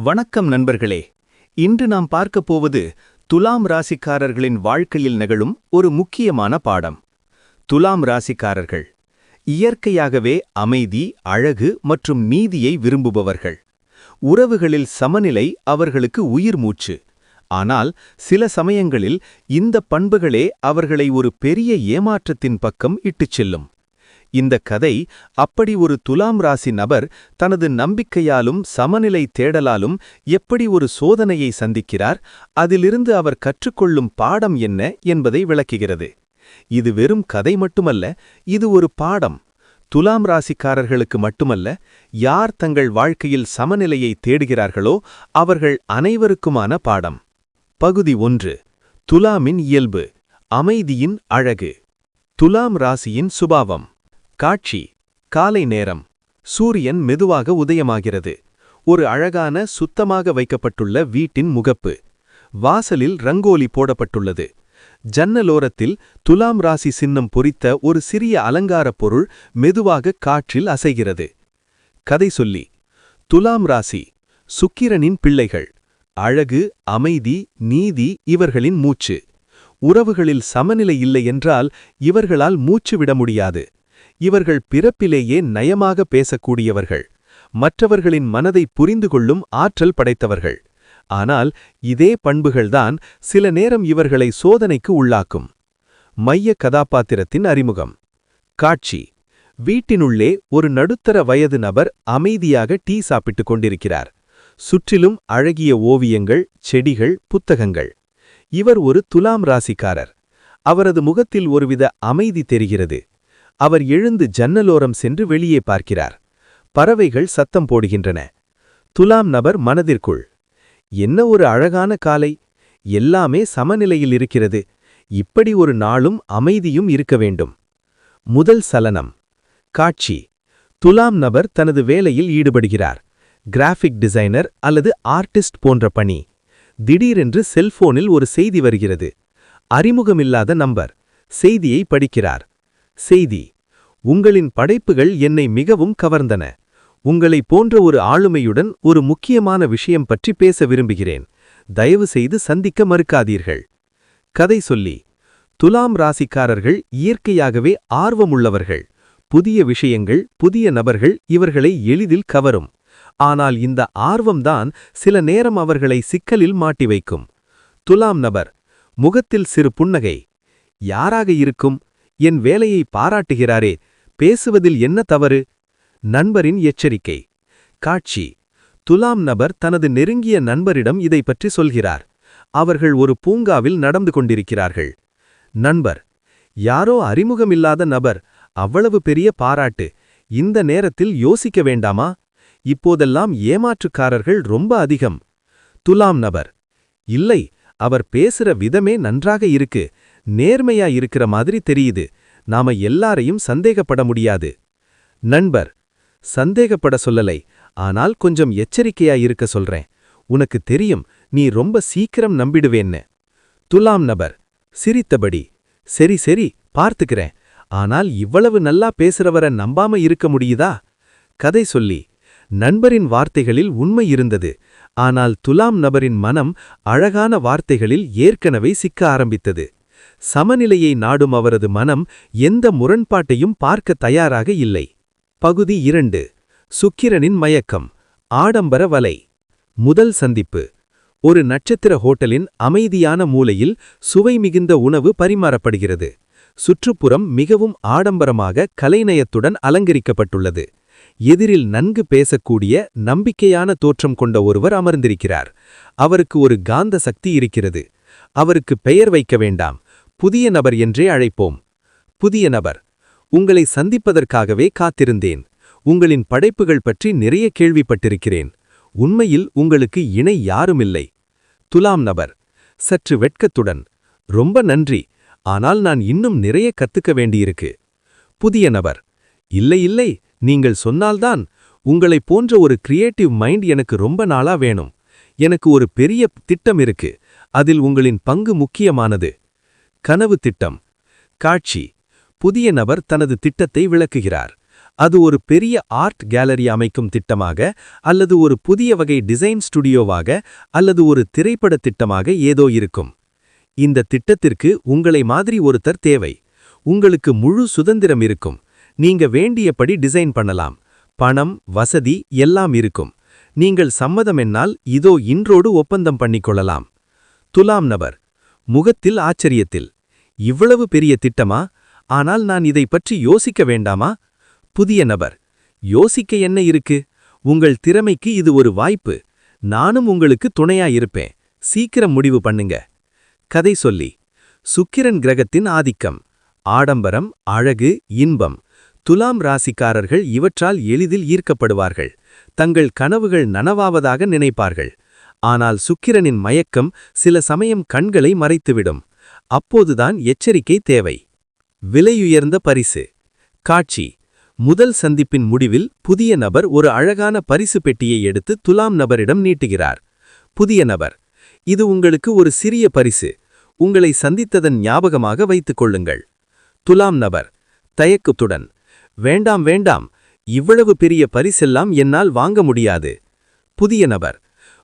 வணக்கம் நண்பர்களே. இன்று நாம் பார்க்கப் போவது துலாம் ராசிக்காரர்களின் வாழ்க்கையில் நிகழும் ஒரு முக்கியமான பாடம். துலாம் ராசிக்காரர்கள் இயற்கையாகவே அமைதி, அழகு மற்றும் நீதியை விரும்புபவர்கள். உறவுகளில் சமநிலை அவர்களுக்கு உயிர் மூச்சு. ஆனால் சில சமயங்களில் இந்த பண்புகளே அவர்களை ஒரு பெரிய ஏமாற்றத்தின் பக்கம் இட்டுச் செல்லும். இந்த கதை அப்படி ஒரு துலாம் ராசி நபர் தனது நம்பிக்கையாலும் சமநிலை தேடலாலும் எப்படி ஒரு சோதனையை சந்திக்கிறார், அதிலிருந்து அவர் கற்றுக்கொள்ளும் பாடம் என்ன என்பதை விளக்குகிறது. இது வெறும் கதை மட்டுமல்ல, இது ஒரு பாடம். துலாம் ராசிக்காரர்களுக்கு மட்டுமல்ல, யார் தங்கள் வாழ்க்கையில் சமநிலையை தேடுகிறார்களோ அவர்கள் அனைவருக்குமான பாடம். பகுதி 1. துலாமின் இயல்பு, அமைதியின் அழகு. துலாம் ராசியின் சுபாவம். காட்சி: காலை நேரம். சூரியன் மெதுவாக உதயமாகிறது. ஒரு அழகான சுத்தமாக வைக்கப்பட்டுள்ள வீட்டின் முகப்பு. வாசலில் ரங்கோலி போடப்பட்டுள்ளது. ஜன்னலோரத்தில் துலாம் ராசி சின்னம் பொறித்த ஒரு சிறிய அலங்காரப் பொருள் மெதுவாக காற்றில் அசைகிறது. கதை சொல்லி: துலாம் ராசி சுக்கிரனின் பிள்ளைகள். அழகு, அமைதி, நீதி இவர்களின் மூச்சு. உறவுகளில் சமநிலை இல்லை என்றால் இவர்களால் மூச்சு விட முடியாது. இவர்கள் பிறப்பிலேயே நயமாக பேசக்கூடியவர்கள். மற்றவர்களின் மனதை புரிந்து கொள்ளும் ஆற்றல் படைத்தவர்கள். ஆனால் இதே பண்புகள்தான் சில நேரம் இவர்களை சோதனைக்கு உள்ளாக்கும். மைய கதாபாத்திரத்தின் அறிமுகம். காட்சி: வீட்டினுள்ளே ஒரு நடுத்தர வயது நபர் அமைதியாக டீ சாப்பிட்டுக் கொண்டிருக்கிறார். சுற்றிலும் அழகிய ஓவியங்கள், செடிகள், புத்தகங்கள். இவர் ஒரு துலாம் ராசிக்காரர். அவரது முகத்தில் ஒருவித அமைதி தெரிகிறது. அவர் எழுந்து ஜன்னலோரம் சென்று வெளியே பார்க்கிறார். பறவைகள் சத்தம் போடுகின்றன. துலாம் நபர் மனதிற்குள்: என்ன ஒரு அழகான காலை! எல்லாமே சமநிலையில் இருக்கிறது. இப்படி ஒரு நாளும் அமைதியும் இருக்க வேண்டும். முதல் சலனம். காட்சி: துலாம் நபர் தனது வேலையில் ஈடுபடுகிறார். கிராஃபிக் டிசைனர் அல்லது ஆர்டிஸ்ட் போன்ற பணி. திடீரென்று செல்போனில் ஒரு செய்தி வருகிறது. அறிமுகமில்லாத நம்பர். செய்தியை படிக்கிறார். செய்தி: உங்களின் படைப்புகள் என்னை மிகவும் கவர்ந்தன. உங்களை போன்ற ஒரு ஆளுமையுடன் ஒரு முக்கியமான விஷயம் பற்றி பேச விரும்புகிறேன். தயவு செய்து சந்திக்க மறுக்காதீர்கள். கதை சொல்லி: துலாம் ராசிக்காரர்கள் இயற்கையாகவே ஆர்வமுள்ளவர்கள். புதிய விஷயங்கள், புதிய நபர்கள் இவர்களை எளிதில் கவரும். ஆனால் இந்த ஆர்வம்தான் சில நேரம் அவர்களை சிக்கலில் மாட்டி வைக்கும். துலாம் நபர் முகத்தில் சிறு புன்னகை. யாராக இருக்கும்? என் வேலையை பாராட்டுகிறாரே, பேசுவதில் என்ன தவறு? நண்பரின் எச்சரிக்கை. காட்சி: துலாம் நபர் தனது நெருங்கிய நண்பரிடம் இதை பற்றி சொல்கிறார். அவர்கள் ஒரு பூங்காவில் நடந்து கொண்டிருக்கிறார்கள். நண்பர்: யாரோ அறிமுகமில்லாத நபர், அவ்வளவு பெரிய பாராட்டு. இந்த நேரத்தில் யோசிக்க வேண்டாமா? இப்போதெல்லாம் ஏமாற்றுக்காரர்கள் ரொம்ப அதிகம். துலாம் நபர்: இல்லை, அவர் பேசுற விதமே நன்றாக இருக்கு. நேர்மையா இருக்கிற மாதிரி தெரியுது. நாம எல்லாரையும் சந்தேகப்பட முடியாது. நண்பர்: சந்தேகப்பட சொல்லலை, ஆனால் கொஞ்சம் எச்சரிக்கையா இருக்க சொல்றேன். உனக்கு தெரியும், நீ ரொம்ப சீக்கிரம் நம்பிடுவேன்னு. துலாம் நபர் சிரித்தபடி: சரி சரி, பார்த்துக்கிறேன். ஆனால் இவ்வளவு நல்லா பேசுறவரை நம்பாம இருக்க முடியுதா? கதை சொல்லி: நண்பரின் வார்த்தைகளில் உண்மை இருந்தது. ஆனால் துலாம் நபரின் மனம் அழகான வார்த்தைகளில் ஏற்கனவே சிக்க ஆரம்பித்தது. சமநிலையை நாடும் அவரது மனம் எந்த முரண்பாட்டையும் பார்க்க தயாராக இல்லை. பகுதி 2. சுக்கிரனின் மயக்கம், ஆடம்பர வலை. முதல் சந்திப்பு. ஒரு நட்சத்திர ஹோட்டலின் அமைதியான மூலையில் சுவை மிகுந்த உணவு பரிமாறப்படுகிறது. சுற்றுப்புறம் மிகவும் ஆடம்பரமாக கலைநயத்துடன் அலங்கரிக்கப்பட்டுள்ளது. எதிரில் நன்கு பேசக்கூடிய நம்பிக்கையான தோற்றம் கொண்ட ஒருவர் அமர்ந்திருக்கிறார். அவருக்கு ஒரு காந்த சக்தி இருக்கிறது. அவருக்கு பெயர் வைக்க வேண்டாம், புதிய நபர் என்றே அழைப்போம். புதிய நபர்: உங்களை சந்திப்பதற்காகவே காத்திருந்தேன். உங்களின் படைப்புகள் பற்றி நிறைய கேள்விப்பட்டிருக்கிறேன். உண்மையில் உங்களுக்கு இணை யாருமில்லை. துலாம் நபர் சற்று வெட்கத்துடன்: ரொம்ப நன்றி, ஆனால் நான் இன்னும் நிறைய கத்துக்க வேண்டியிருக்கு. புதிய நபர்: இல்லை இல்லை, நீங்கள் சொன்னால்தான். உங்களைப் போன்ற ஒரு கிரியேட்டிவ் மைண்ட் எனக்கு ரொம்ப நாளா வேணும். எனக்கு ஒரு பெரிய திட்டம் இருக்கு. அதில் உங்களின் பங்கு முக்கியமானது. கனவு திட்டம். காட்சி: புதிய நபர் தனது திட்டத்தை விளக்குகிறார். அது ஒரு பெரிய ஆர்ட் கேலரி அமைக்கும் திட்டமாக, அல்லது ஒரு புதிய வகை டிசைன் ஸ்டுடியோவாக, அல்லது ஒரு திரைப்பட திட்டமாக ஏதோ இருக்கும். இந்த திட்டத்திற்கு உங்களை மாதிரி ஒருத்தர் தேவை. உங்களுக்கு முழு சுதந்திரம் இருக்கும். நீங்க வேண்டியபடி டிசைன் பண்ணலாம். பணம், வசதி எல்லாம் இருக்கும். நீங்கள் சம்மதம் என்னால் இதோ இன்றோடு ஒப்பந்தம் பண்ணிக்கொள்ளலாம். துலாம் நபர் முகத்தில் ஆச்சரியத்தில், இவ்வளவு பெரிய திட்டமா? ஆனால் நான் இதை பற்றி யோசிக்க வேண்டாமா? புதிய நபர், யோசிக்க என்ன இருக்கு? உங்கள் திறமைக்கு இது ஒரு வாய்ப்பு. நானும் உங்களுக்கு துணையா இருப்பேன். சீக்கிரம் முடிவு பண்ணுங்க. கதை சொல்லி, சுக்கிரன் கிரகத்தின் ஆதிக்கம், ஆடம்பரம், அழகு, இன்பம். துலாம் ராசிக்காரர்கள் இவற்றால் எளிதில் ஈர்க்கப்படுவார்கள். தங்கள் கனவுகள் நனவாவதாக நினைப்பார்கள். ஆனால் சுக்கிரனின் மயக்கம் சில சமயம் கண்களை மறைத்துவிடும். அப்போதுதான் எச்சரிக்கை தேவை. விலையுயர்ந்த பரிசு. காட்சி: முதல் சந்திப்பின் முடிவில் புதிய நபர் ஒரு அழகான பரிசு பெட்டியை எடுத்து துலாம் நபரிடம் நீட்டுகிறார். புதிய நபர், இது உங்களுக்கு ஒரு சிறிய பரிசு. உங்களை சந்தித்ததன் ஞாபகமாக வைத்துக் கொள்ளுங்கள். துலாம் நபர் தயக்கத்துடன், வேண்டாம் வேண்டாம், இவ்வளவு பெரிய பரிசெல்லாம் என்னால் வாங்க முடியாது. புதிய நபர்,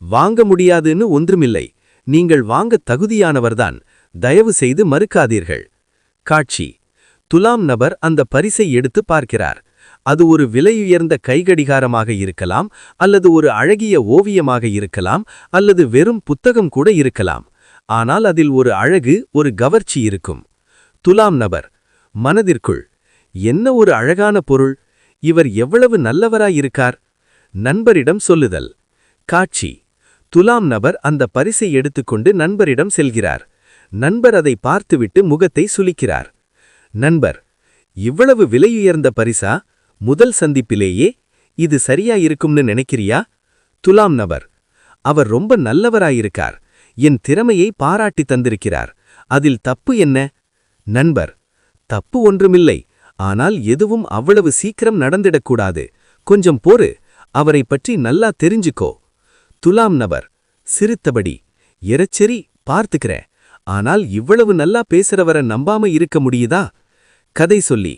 வாங்க முடியாதுன்னு ஒன்றுமில்லை. நீங்கள் வாங்க தகுதியானவர்தான். தயவு செய்து மறுக்காதீர்கள். காட்சி: துலாம் நபர் அந்த பரிசை எடுத்து பார்க்கிறார். அது ஒரு விலையுயர்ந்த கைகடிகாரமாக இருக்கலாம், அல்லது ஒரு அழகிய ஓவியமாக இருக்கலாம், அல்லது வெறும் புத்தகம் கூட இருக்கலாம். ஆனால் அதில் ஒரு அழகு, ஒரு கவர்ச்சி இருக்கும். துலாம் நபர் மனதிற்குள், என்ன ஒரு அழகான பொருள்! இவர் எவ்வளவு நல்லவராயிருக்கார்! நண்பரிடம் சொல்லுதல். காட்சி: துலாம் நபர் அந்த பரிசை எடுத்துக்கொண்டு நண்பரிடம் செல்கிறார். நண்பர் அதை பார்த்துவிட்டு முகத்தை சுளிக்கிறார். நண்பர், இவ்வளவு விலையுயர்ந்த பரிசா? முதல் சந்திப்பிலேயே? இது சரியாயிருக்கும்னு நினைக்கிறியா? துலாம் நபர், அவர் ரொம்ப நல்லவராயிருக்கார். என் திறமையை பாராட்டி தந்திருக்கிறார். அதில் தப்பு என்ன? நண்பர், தப்பு ஒன்றுமில்லை. ஆனால் எதுவும் அவ்வளவு சீக்கிரம் நடந்திடக்கூடாது. கொஞ்சம் பொறு. அவரை பற்றி நல்லா தெரிஞ்சுக்கோ. துலாம் நபர் சிரித்தபடி, எரச்சரி, பார்த்துக்கிறேன். ஆனால் இவ்வளவு நல்லா பேசுறவரை நம்பாம இருக்க முடியுதா? கதை சொல்லி,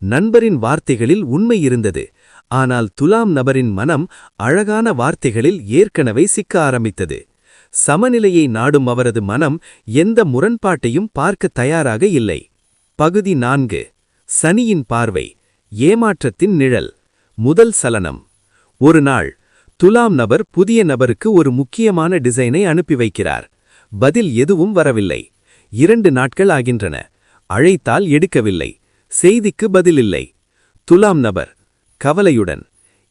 நண்பரின் வார்த்தைகளில் உண்மை இருந்தது. ஆனால் துலாம் நபரின் மனம் அழகான வார்த்தைகளில் ஏற்கனவே சிக்க ஆரம்பித்தது. சமநிலையை நாடும் அவரது மனம் எந்த முரண்பாட்டையும் பார்க்க தயாராக இல்லை. பகுதி 4. சனியின் பார்வை, ஏமாற்றத்தின் நிழல். முதல் சலனம். ஒரு நாள் துலாம் நபர் புதிய நபருக்கு ஒரு முக்கியமான டிசைனை அனுப்பி வைக்கிறார். பதில் எதுவும் வரவில்லை. 2 நாட்கள் ஆகின்றன. அழைத்தால் எடுக்கவில்லை. செய்திக்கு பதிலில்லை. துலாம் நபர் கவலையுடன்,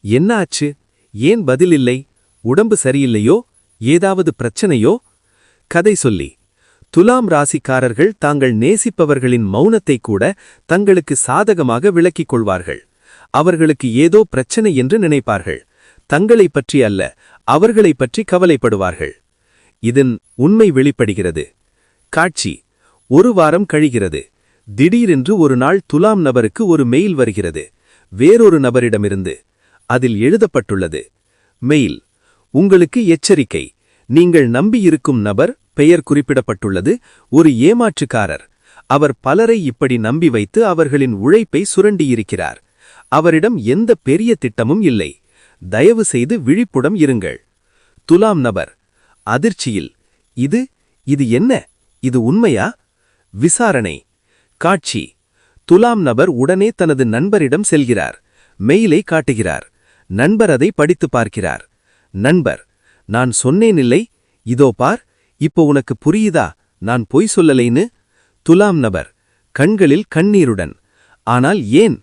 என்ன ஆச்சு? ஏன் பதிலில்லை? உடம்பு சரியில்லையோ? ஏதாவது பிரச்சனையோ? கதை சொல்லி, துலாம் ராசிக்காரர்கள் தாங்கள் நேசிப்பவர்களின் மௌனத்தை கூட தங்களுக்கு சாதகமாக விளக்கிக் கொள்வார்கள். அவர்களுக்கு ஏதோ பிரச்சனை என்று நினைப்பார்கள். தங்களைப் பற்றி அல்ல, அவர்களைப் பற்றி கவலைப்படுவார்கள். இதன் உண்மை வெளிப்படுகிறது. காட்சி: 1 வாரம் கழிகிறது. திடீரென்று ஒரு நாள் துலாம் நபருக்கு ஒரு மெயில் வருகிறது. வேறொரு நபரிடமிருந்து. அதில் எழுதப்பட்டுள்ளது: மெயில், உங்களுக்கு எச்சரிக்கை. நீங்கள் நம்பியிருக்கும் நபர், பெயர் குறிப்பிடப்பட்டுள்ளது, ஒரு ஏமாற்றுக்காரர். அவர் பலரை இப்படி நம்பி வைத்து அவர்களின் உழைப்பை சுரண்டியிருக்கிறார். அவரிடம் எந்த பெரிய திட்டமும் இல்லை. தயவு செய்து விழிப்புடன் இருங்கள். துலாம் நபர் அதிர்ச்சியில், இது என்ன? இது உண்மையா? விசாரணை. காட்சி: துலாம் நபர் உடனே தனது நண்பரிடம் செல்கிறார். மெயிலை காட்டுகிறார். நண்பர் அதை படித்து பார்க்கிறார். நண்பர், நான் சொன்னேனில்லை, இதோ பார், இப்போ உனக்கு புரியுதா நான் பொய் சொல்லலைன்னு? துலாம் நபர் கண்களில் கண்ணீருடன், ஆனால் ஏன்?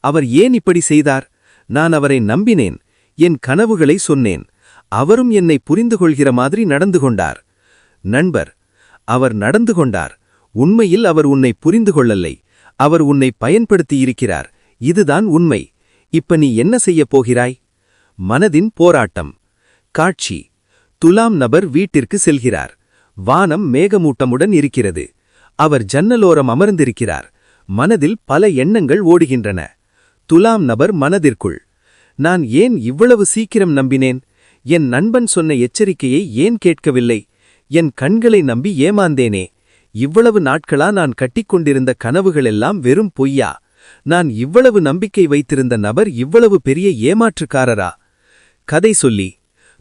அவர் ஏன் இப்படி செய்தார்? நான் அவரை நம்பினேன். என் கனவுகளை சொன்னேன். அவரும் என்னை புரிந்து கொள்கிற மாதிரி நடந்து கொண்டார். நண்பர், அவர் நடந்து கொண்டார். உண்மையில் அவர் உன்னை புரிந்து கொள்ளலை. அவர் உன்னை பயன்படுத்தியிருக்கிறார். இதுதான் உண்மை. இப்ப நீ என்ன செய்யப் போகிறாய்? மனதின் போராட்டம். காட்சி: துலாம் நபர் வீட்டிற்கு செல்கிறார். வானம் மேகமூட்டமுடன் இருக்கிறது. அவர் ஜன்னலோரம் அமர்ந்திருக்கிறார். மனதில் பல எண்ணங்கள் ஓடுகின்றன. துலாம் நபர் மனதிற்குள், நான் ஏன் இவ்வளவு சீக்கிரம் நம்பினேன்? என் நண்பன் சொன்ன எச்சரிக்கையை ஏன் கேட்கவில்லை? என் கண்களை நம்பி ஏமாந்தேனே. இவ்வளவு நாட்களா நான் கட்டிக்கொண்டிருந்த கனவுகளெல்லாம் வெறும் பொய்யா? நான் இவ்வளவு நம்பிக்கை வைத்திருந்த நபர் இவ்வளவு பெரிய ஏமாற்றுக்காரரா? கதை சொல்லி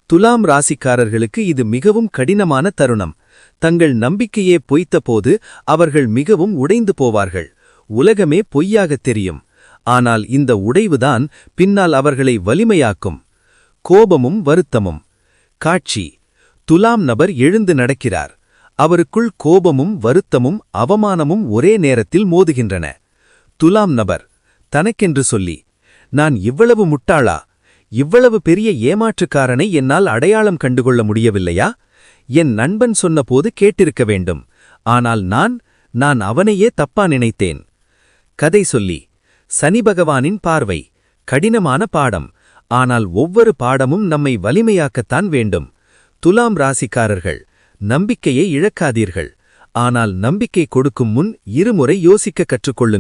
துலாம் ராசிக்காரர்களுக்கு இது மிகவும் கடினமான தருணம். தங்கள் நம்பிக்கையே பொய்த்தபோது அவர்கள் மிகவும் உடைந்து போவார்கள். உலகமே பொய்யாகத் தெரியும். ஆனால் இந்த உடைவுதான் பின்னால் அவர்களை வலிமையாக்கும். கோபமும் வருத்தமும். காட்சி: துலாம் நபர் எழுந்து நடக்கிறார். அவருக்குள் கோபமும் வருத்தமும் அவமானமும் ஒரே நேரத்தில் மோதுகின்றன. துலாம் நபர் தனக்கென்று சொல்லி, நான் இவ்வளவு முட்டாளா? இவ்வளவு பெரிய ஏமாற்றுக்காரனை என்னால் அடையாளம் கண்டுகொள்ள முடியவில்லையா? என் நண்பன் சொன்னபோது கேட்டிருக்க வேண்டும். ஆனால் நான் அவனையே தப்பா நினைத்தேன். கதை சொல்லி சனி பகவானின் பார்வை. கடினமான பாடம். ஆனால் ஒவ்வொரு பாடமும் நம்மை வலிமையாக்கத்தான் வேண்டும். துலாம் ராசிக்காரர்கள், நம்பிக்கையை இழக்காதீர்கள். ஆனால் நம்பிக்கை கொடுக்கும் முன் இருமுறை யோசிக்க கற்றுக்கொள்ளுங்கள்.